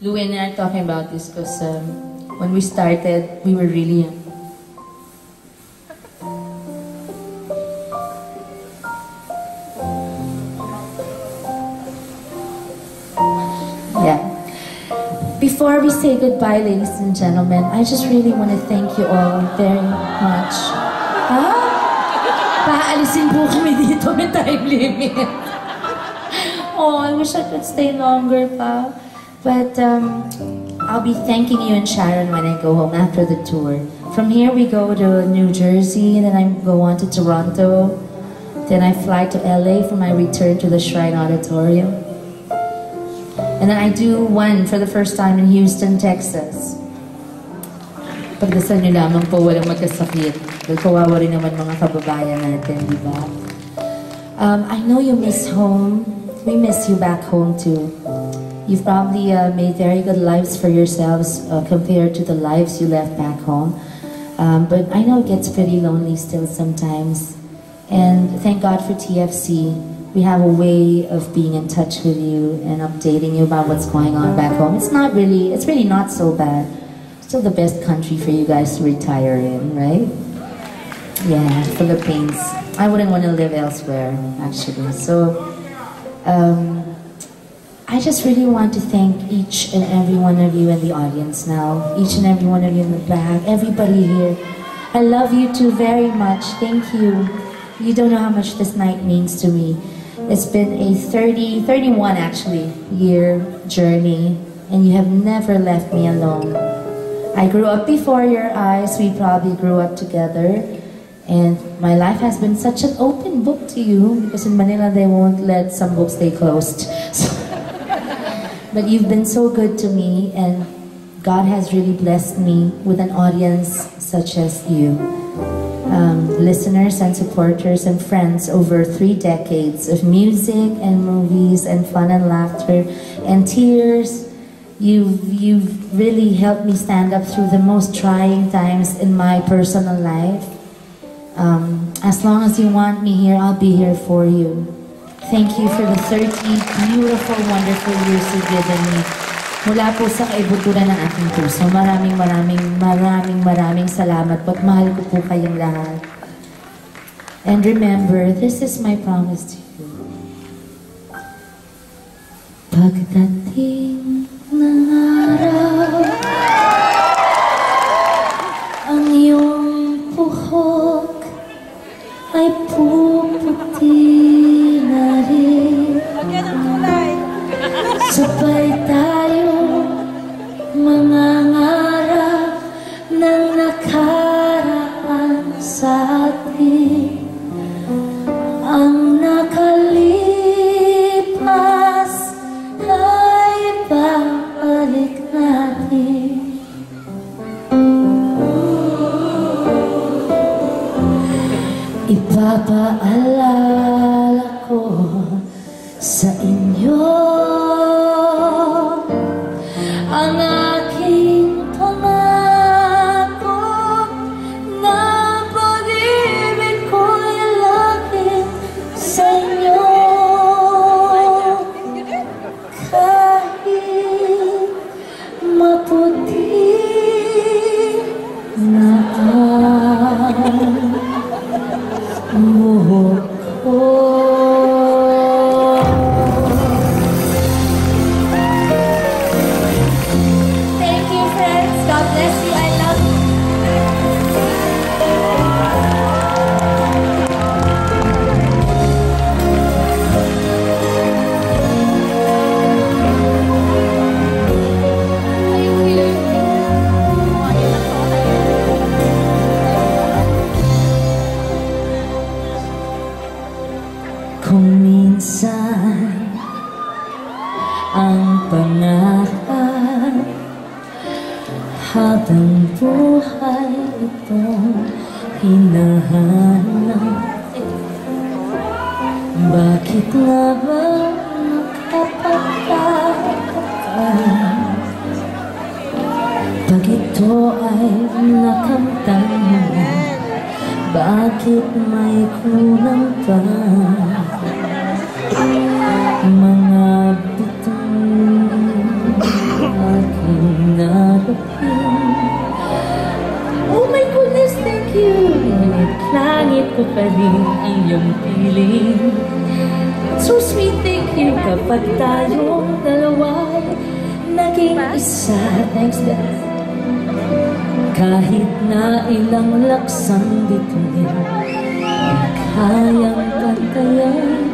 Lou and I are talking about this because when we started, we were really young. Yeah. Before we say goodbye, ladies and gentlemen, I just really want to thank you all very much. Paalisin po kami dito, may time limit. Oh, I wish I could stay longer pa. But I'll be thanking you and Sharon when I go home after the tour. From here we go to New Jersey, and then I go on to Toronto. Then I fly to LA for my return to the Shrine Auditorium. And then I do one for the first time in Houston, Texas. Pagdasal niyo lamang po walang magkasakit. Dahil kawawa rin naman mga kababayan natin, di ba? I know you miss home. We miss you back home too. You've probably made very good lives for yourselves compared to the lives you left back home. But I know it gets pretty lonely still sometimes. And thank God for TFC. We have a way of being in touch with you and updating you about what's going on back home. It's really not so bad. Still the best country for you guys to retire in, right? Yeah, Philippines. I wouldn't want to live elsewhere, actually. So, I just really want to thank each and every one of you in the audience now. Each and every one of you in the back. Everybody here. I love you too very much. Thank you. You don't know how much this night means to me. It's been a 31 actually year journey, and you have never left me alone. I grew up before your eyes. We probably grew up together. And my life has been such an open book to you, because in Manila they won't let some books stay closed. But you've been so good to me, and God has really blessed me with an audience such as you. Listeners and supporters and friends over 3 decades of music and movies and fun and laughter and tears. You've really helped me stand up through the most trying times in my personal life. As long as you want me here, I'll be here for you. Thank you for the 30 beautiful, wonderful years you've given me. Mula po sa kaibuturan ng aking puso, maraming salamat po at mahal ko po kayong lahat. And remember, this is my promise to you. Pagdating ng araw, ang iyong buhok ay puputi na rin. Sabay tayo mangangarap ng nakaraan sa atin. Ang nakalipas ay babalik natin. Ipapaalala ko sa inyo ang aking pangako na pag-ibig ko'y laging sa inyo. Kahit maputi na ang buhok ko. Kung minsan ang pangarap habang buhay itong hinahanap, bakit nga ba nakapagkakataon pag ito ay nakamtan? Bakit may kulang pa? Mga bitong aminin ang iyong piling. So sweet, thank you kapag tayong dalawa'y naging isa. Thanks, Dad. Kahit na ilang laksang bituin, kayang kantayan